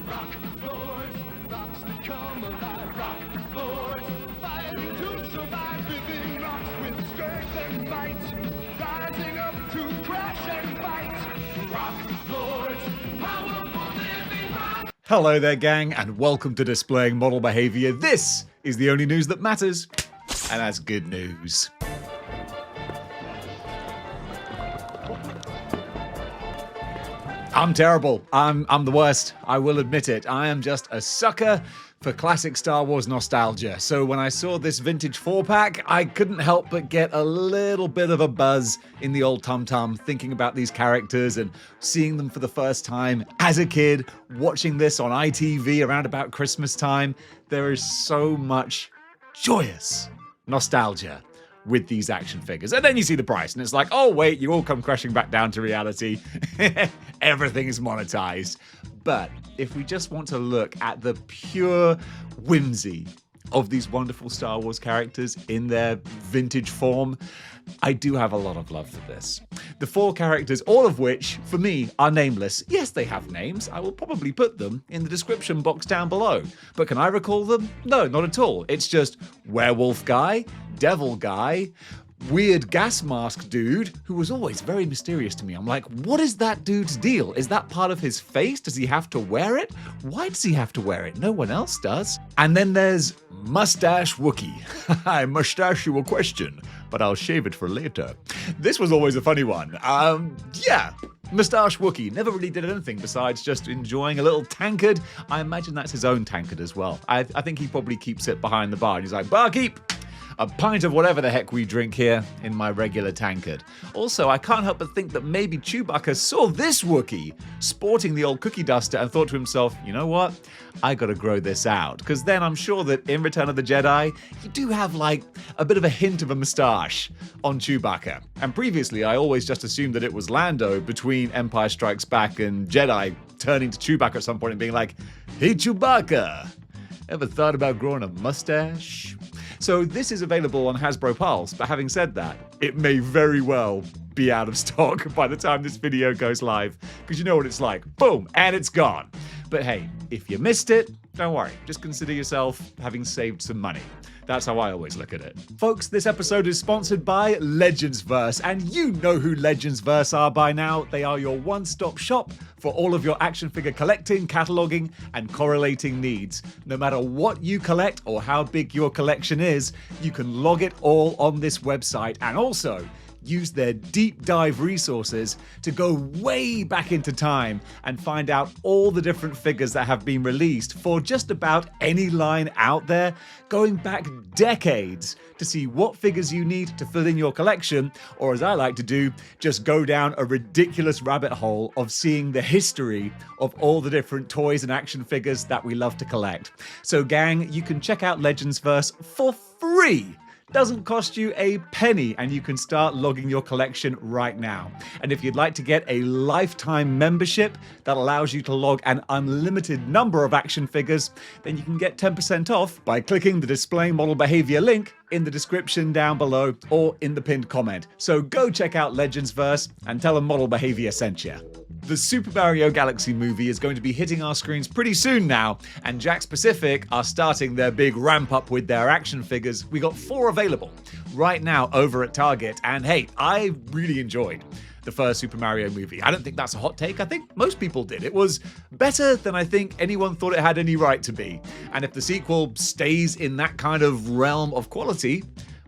Rock lords, rocks that come alive. Rock lords, fighting to survive. Living rocks with strength and might, rising up to crash and fight. Rock lords, powerful living rock. Hello there, gang, and welcome to Displaying Model Behaviour. This is the only news that matters, and that's good news. I'm terrible. I'm the worst. I will admit it. I am just a sucker for classic Star Wars nostalgia. So when I saw this vintage 4-pack, I couldn't help but get a little bit of a buzz in the old tum-tum, thinking about these characters and seeing them for the first time as a kid, watching this on ITV around about Christmas time. There is so much joyous nostalgia with these action figures. And then you see the price and it's like, oh wait, you all come crashing back down to reality. Everything is monetized. But if we just want to look at the pure whimsy of these wonderful Star Wars characters in their vintage form, I do have a lot of love for this. The 4 characters, all of which, for me, are nameless. Yes, they have names. I will probably put them in the description box down below. But can I recall them? No, not at all. It's just Werewolf Guy, Devil Guy, weird gas mask dude who was always very mysterious to me. I'm like, what is that dude's deal? Is that part of his face? Does he have to wear it? Why does he have to wear it? No one else does. And then there's Mustache Wookie. I mustache you a question, but I'll shave it for later. This was always a funny one. Yeah. Mustache Wookie never really did anything besides just enjoying a little tankard. I imagine that's his own tankard as well. I think he probably keeps it behind the bar and he's like, barkeep, a pint of whatever the heck we drink here in my regular tankard. Also, I can't help but think that maybe Chewbacca saw this Wookiee sporting the old cookie duster and thought to himself, you know what? I gotta grow this out. Because then I'm sure that in Return of the Jedi, you do have like a bit of a hint of a moustache on Chewbacca. And previously, I always just assumed that it was Lando between Empire Strikes Back and Jedi turning to Chewbacca at some point and being like, hey Chewbacca, ever thought about growing a mustache? So this is available on Hasbro Pulse, but having said that, it may very well be out of stock by the time this video goes live, because you know what it's like, boom, and it's gone. But hey, if you missed it, don't worry, just consider yourself having saved some money. That's how I always look at it. Folks, this episode is sponsored by Legendsverse, and you know who Legendsverse are by now. They are your one-stop shop for all of your action figure collecting, cataloging, and correlating needs. No matter what you collect or how big your collection is, you can log it all on this website, and also use their deep dive resources to go way back into time and find out all the different figures that have been released for just about any line out there, going back decades to see what figures you need to fill in your collection, or as I like to do, just go down a ridiculous rabbit hole of seeing the history of all the different toys and action figures that we love to collect. So gang, you can check out Legendsverse for free. Doesn't cost you a penny, and you can start logging your collection right now. And if you'd like to get a lifetime membership that allows you to log an unlimited number of action figures, then you can get 10% off by clicking the Displaying Model Behaviour link in the description down below or in the pinned comment. So go check out Legendsverse and tell them Model Behaviour sent you. The Super Mario Galaxy movie is going to be hitting our screens pretty soon now, and Jakks Pacific are starting their big ramp up with their action figures. We got 4 available right now over at Target, and hey, I really enjoyed the first Super Mario movie. I don't think that's a hot take. I think most people did. It was better than I think anyone thought it had any right to be. And if the sequel stays in that kind of realm of quality,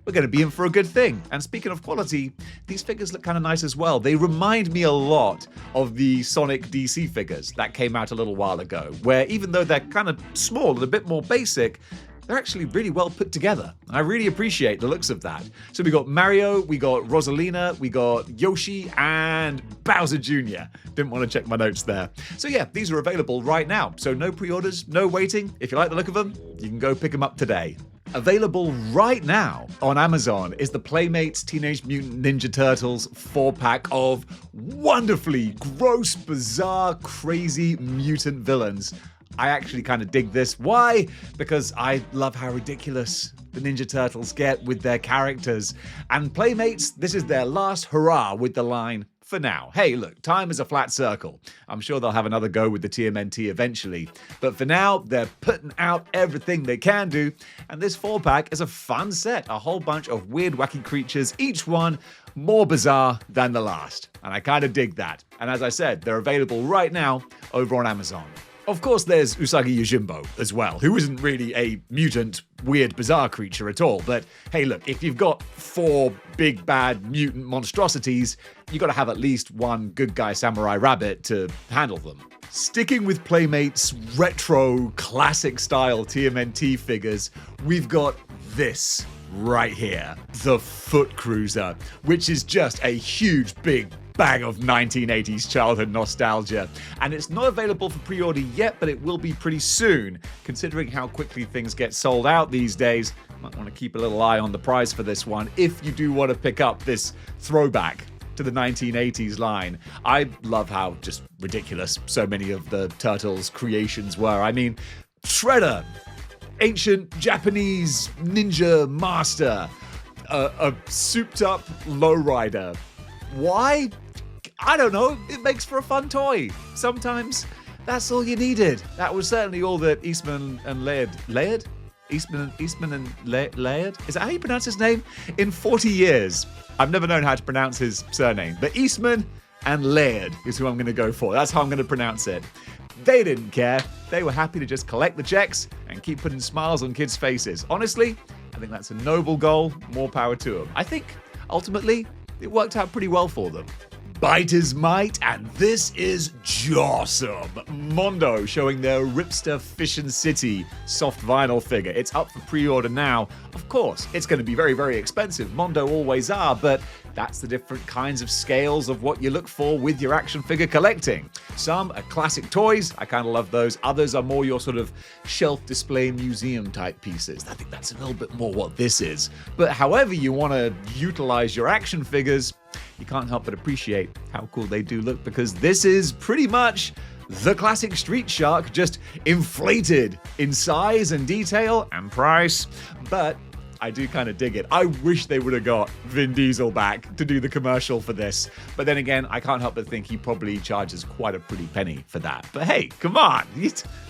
we're going to be in for a good thing. And speaking of quality, these figures look kind of nice as well. They remind me a lot of the Sonic DC figures that came out a little while ago, where even though they're kind of small and a bit more basic, they're actually really well put together. I really appreciate the looks of that. So we got Mario, we got Rosalina, we got Yoshi, and Bowser Jr. Didn't want to check my notes there. So yeah, these are available right now. So no pre-orders, no waiting. If you like the look of them, you can go pick them up today. Available right now on Amazon is the Playmates Teenage Mutant Ninja Turtles 4-pack of wonderfully gross, bizarre, crazy mutant villains. I actually kind of dig this. Why? Because I love how ridiculous the Ninja Turtles get with their characters. And Playmates, this is their last hurrah with the line for now. Hey, look, time is a flat circle. I'm sure they'll have another go with the TMNT eventually. But for now, they're putting out everything they can do. And this 4-pack is a fun set. A whole bunch of weird, wacky creatures, each one more bizarre than the last. And I kind of dig that. And as I said, they're available right now over on Amazon. Of course, there's Usagi Yojimbo as well, who isn't really a mutant, weird, bizarre creature at all. But hey, look, if you've got 4 big, bad mutant monstrosities, you got to have at least one good guy samurai rabbit to handle them. Sticking with Playmate's retro, classic-style TMNT figures, we've got this right here, the Foot Cruiser, which is just a huge, big bag of 1980s childhood nostalgia. And it's not available for pre-order yet, but it will be pretty soon. Considering how quickly things get sold out these days, you might want to keep a little eye on the price for this one if you do want to pick up this throwback to the 1980s line. I love how just ridiculous so many of the Turtles creations were. I mean, Shredder, ancient Japanese ninja master, a souped-up lowrider. Why? I don't know. It makes for a fun toy. Sometimes that's all you needed. That was certainly all that Eastman and Laird? Eastman and Laird? Is that how you pronounce his name? In 40 years. I've never known how to pronounce his surname. But Eastman and Laird is who I'm going to go for. That's how I'm going to pronounce it. They didn't care. They were happy to just collect the checks and keep putting smiles on kids' faces. Honestly, I think that's a noble goal. More power to them. I think, ultimately, it worked out pretty well for them. Bite is might, and this is Jawsome. Mondo showing their Ripster Fishin' City soft vinyl figure. It's up for pre-order now. Of course, it's going to be very, very expensive. Mondo always are, but that's the different kinds of scales of what you look for with your action figure collecting. Some are classic toys. I kind of love those. Others are more your sort of shelf display museum type pieces. I think that's a little bit more what this is. But however you want to utilize your action figures, you can't help but appreciate how cool they do look, because this is pretty much the classic Street Shark, just inflated in size and detail and price. But I do kind of dig it. I wish they would have got Vin Diesel back to do the commercial for this. But then again, I can't help but think he probably charges quite a pretty penny for that. But hey, come on.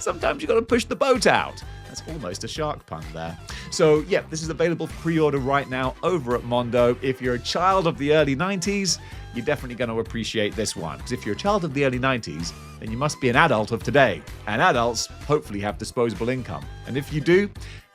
Sometimes you got to push the boat out. That's almost a shark pun there. So yeah, this is available for pre-order right now over at Mondo. If you're a child of the early 90s, you're definitely going to appreciate this one. Because if you're a child of the early 90s, then you must be an adult of today. And adults hopefully have disposable income. And if you do,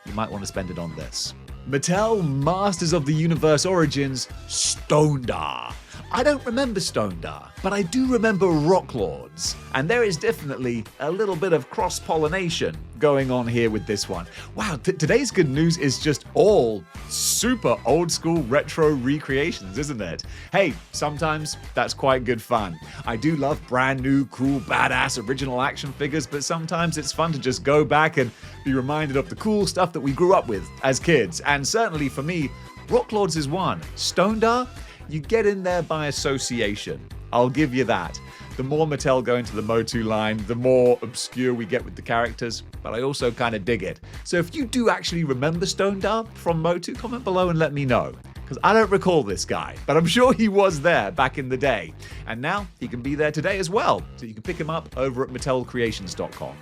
you might want to spend it on this. Mattel Masters of the Universe Origins Stondar. I don't remember Stondar, but I do remember Rock Lords. And there is definitely a little bit of cross-pollination going on here with this one. Wow, today's good news is just all super old-school retro recreations, isn't it? Hey, sometimes that's quite good fun. I do love brand new, cool, badass original action figures, but sometimes it's fun to just go back and be reminded of the cool stuff that we grew up with as kids. And certainly for me, Rock Lords is one. Stondar? You get in there by association. I'll give you that. The more Mattel go into the MOTU line, the more obscure we get with the characters, but I also kind of dig it. So if you do actually remember Stondar from MOTU, comment below and let me know. Because I don't recall this guy, but I'm sure he was there back in the day. And now he can be there today as well. So you can pick him up over at MattelCreations.com.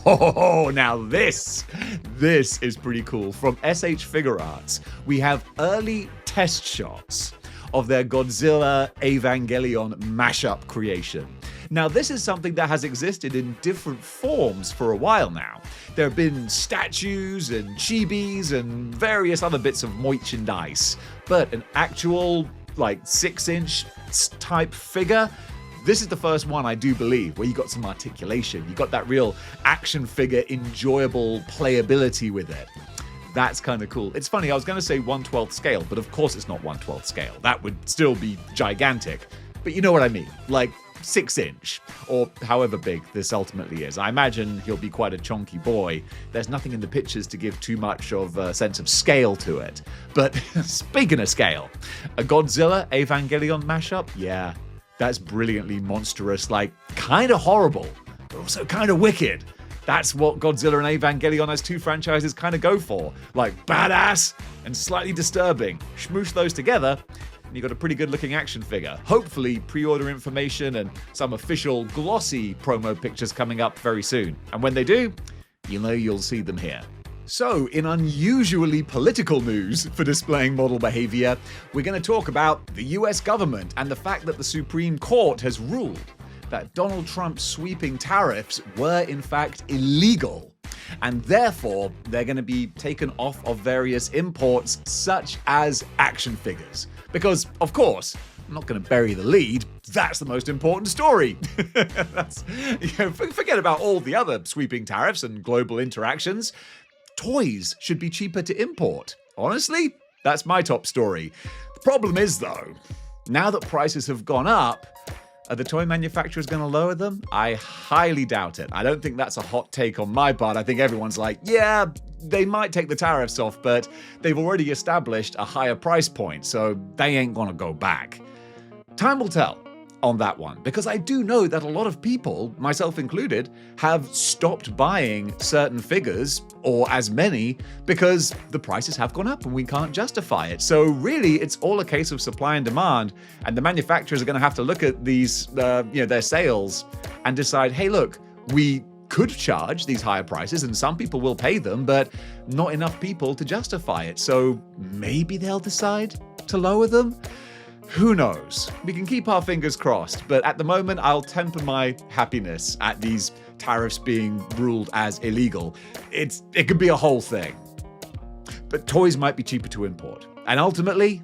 Oh, now this is pretty cool. From SH Figure Arts, we have early test shots of their Godzilla Evangelion mashup creation. Now, this is something that has existed in different forms for a while now. There have been statues and chibis and various other bits of merchandise, but an actual, 6-inch type figure, this is the first one, I do believe, where you got some articulation. You got that real action figure, enjoyable playability with it. That's kind of cool. It's funny, I was going to say 1/12 scale, but of course it's not 1/12 scale. That would still be gigantic. But you know what I mean, 6-inch, or however big this ultimately is. I imagine he'll be quite a chonky boy. There's nothing in the pictures to give too much of a sense of scale to it. But speaking of scale, a Godzilla Evangelion mashup? Yeah, that's brilliantly monstrous, kind of horrible, but also kind of wicked. That's what Godzilla and Evangelion as two franchises kind of go for. Badass and slightly disturbing. Smoosh those together, you got a pretty good looking action figure. Hopefully pre-order information and some official glossy promo pictures coming up very soon. And when they do, you'll see them here. So, in unusually political news for Displaying Model Behavior, we're going to talk about the US government and the fact that the Supreme Court has ruled that Donald Trump's sweeping tariffs were in fact illegal. And therefore, they're going to be taken off of various imports such as action figures. Because, of course, I'm not going to bury the lead. That's the most important story. Forget about all the other sweeping tariffs and global interactions. Toys should be cheaper to import. Honestly, that's my top story. The problem is, though, now that prices have gone up, are the toy manufacturers going to lower them? I highly doubt it. I don't think that's a hot take on my part. I think everyone's like, yeah, they might take the tariffs off, but they've already established a higher price point, so they ain't going to go back. Time will tell on that one, because I do know that a lot of people, myself included, have stopped buying certain figures, or as many, because the prices have gone up and we can't justify it. So really, it's all a case of supply and demand, and the manufacturers are going to have to look at these, their sales and decide, hey, look, we could charge these higher prices and some people will pay them, but not enough people to justify it. So maybe they'll decide to lower them. Who knows? We can keep our fingers crossed, but at the moment, I'll temper my happiness at these tariffs being ruled as illegal. It could be a whole thing. But toys might be cheaper to import. And ultimately,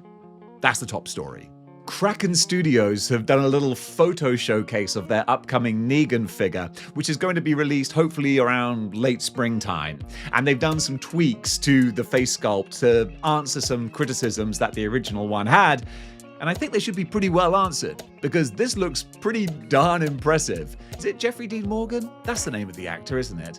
that's the top story. Kraken Studios have done a little photo showcase of their upcoming Negan figure, which is going to be released hopefully around late springtime. And they've done some tweaks to the face sculpt to answer some criticisms that the original one had. And I think they should be pretty well answered, because this looks pretty darn impressive. Is it Jeffrey Dean Morgan? That's the name of the actor, isn't it?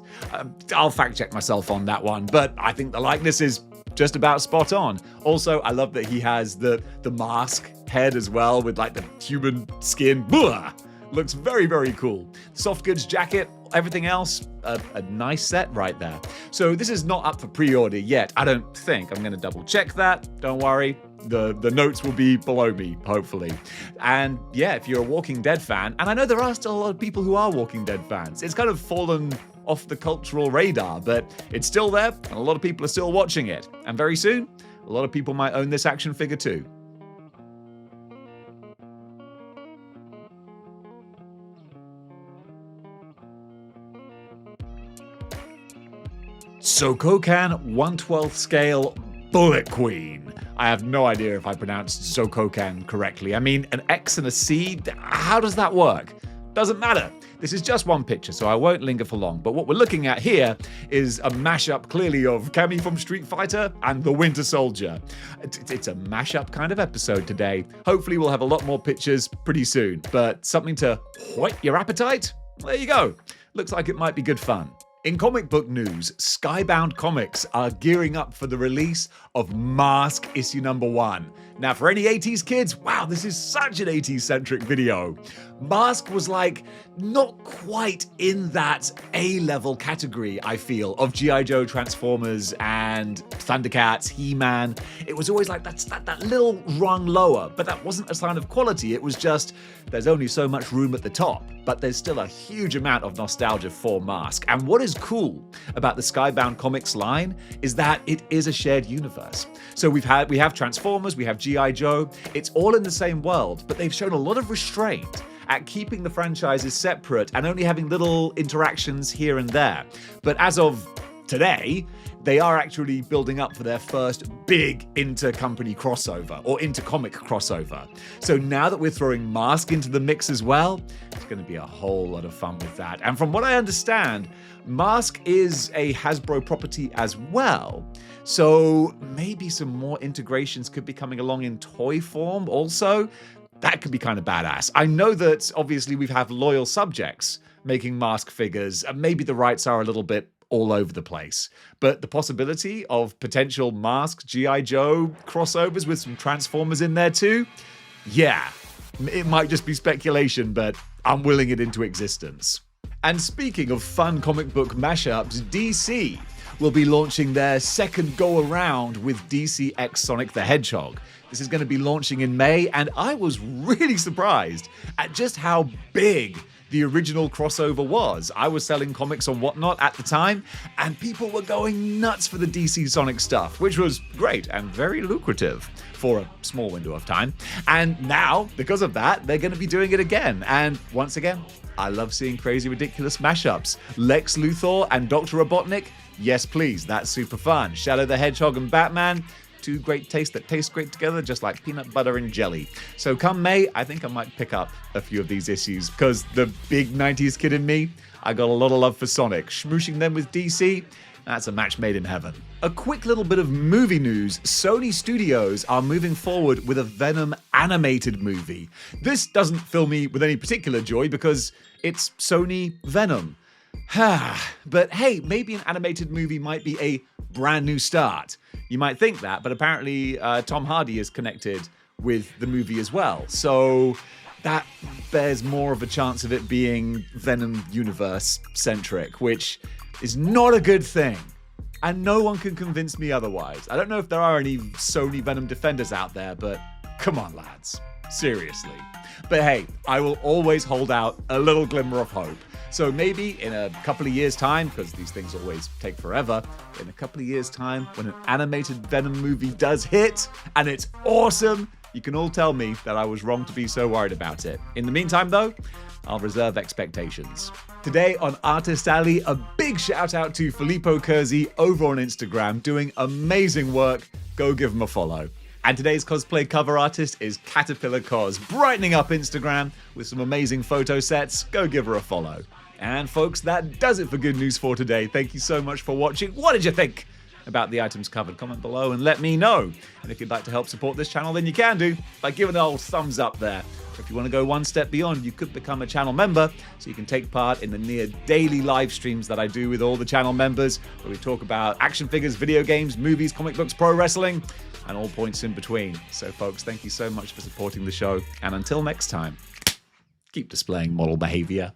I'll fact check myself on that one, but I think the likeness is just about spot on. Also, I love that he has the mask head as well, with like the human skin. Blah! Looks very, very cool. Soft goods jacket, everything else, a nice set right there. So this is not up for pre-order yet, I don't think. I'm going to double check that. Don't worry. The notes will be below me, hopefully. And yeah, if you're a Walking Dead fan, and I know there are still a lot of people who are Walking Dead fans, it's kind of fallen off the cultural radar, but it's still there, and a lot of people are still watching it. And very soon, a lot of people might own this action figure too. Sokokan 1/12 scale Bullet Queen. I have no idea if I pronounced Sokokan correctly. I mean, an X and a C, how does that work? Doesn't matter. This is just one picture, so I won't linger for long. But what we're looking at here is a mashup, clearly, of Cammy from Street Fighter and the Winter Soldier. It's a mashup kind of episode today. Hopefully we'll have a lot more pictures pretty soon. But something to whet your appetite? There you go. Looks like it might be good fun. In comic book news, Skybound Comics are gearing up for the release of Mask issue number 1. Now, for any 80s kids, wow, this is such an 80s-centric video. Mask was like not quite in that A-level category, I feel, of G.I. Joe, Transformers, and Thundercats, He-Man. It was always like that little rung lower, but that wasn't a sign of quality. It was just, there's only so much room at the top, but there's still a huge amount of nostalgia for Mask. And what is cool about the Skybound Comics line is that it is a shared universe. So we have Transformers, we have G.I. Joe. It's all in the same world, but they've shown a lot of restraint at keeping the franchises separate and only having little interactions here and there. But as of today, they are actually building up for their first big inter-company crossover, or inter-comic crossover. So now that we're throwing Mask into the mix as well, it's going to be a whole lot of fun with that. And from what I understand, Mask is a Hasbro property as well. So maybe some more integrations could be coming along in toy form also. That could be kind of badass. I know that obviously we have loyal subjects making Mask figures, and maybe the rights are a little bit all over the place. But the possibility of potential Mask G.I. Joe crossovers with some Transformers in there too? Yeah, it might just be speculation, but I'm willing it into existence. And speaking of fun comic book mashups, DC will be launching their second go-around with DC X Sonic the Hedgehog. This is going to be launching in May, and I was really surprised at just how big the original crossover was. I was selling comics and whatnot at the time, and people were going nuts for the DC Sonic stuff, which was great and very lucrative for a small window of time. And now, because of that, they're going to be doing it again. And once again, I love seeing crazy, ridiculous mashups. Lex Luthor and Dr. Robotnik? Yes, please. That's super fun. Shadow the Hedgehog and Batman? Two great tastes that taste great together, just like peanut butter and jelly. So come May, I think I might pick up a few of these issues, because the big 90s kid in me, I got a lot of love for Sonic. Smooshing them with DC, that's a match made in heaven. A quick little bit of movie news. Sony Studios are moving forward with a Venom animated movie. This doesn't fill me with any particular joy because it's Sony Venom. But hey, maybe an animated movie might be a brand new start. You might think that, but apparently Tom Hardy is connected with the movie as well. So that bears more of a chance of it being Venom universe-centric, which is not a good thing. And no one can convince me otherwise. I don't know if there are any Sony Venom defenders out there, but come on, lads. Seriously. But hey, I will always hold out a little glimmer of hope. So maybe in a couple of years' time, because these things always take forever, in a couple of years' time, when an animated Venom movie does hit, and it's awesome, you can all tell me that I was wrong to be so worried about it. In the meantime, though, I'll reserve expectations. Today on Artist Alley, a big shout out to Filippo Curzi over on Instagram, doing amazing work. Go give him a follow. And today's cosplay cover artist is Caterpillar Cos, brightening up Instagram with some amazing photo sets. Go give her a follow. And folks, that does it for Good News for today. Thank you so much for watching. What did you think about the items covered? Comment below and let me know. And if you'd like to help support this channel, then you can do by giving an old thumbs up there. If you want to go one step beyond, you could become a channel member so you can take part in the near daily live streams that I do with all the channel members, where we talk about action figures, video games, movies, comic books, pro wrestling, and all points in between. So folks, thank you so much for supporting the show. And until next time, keep displaying model behavior.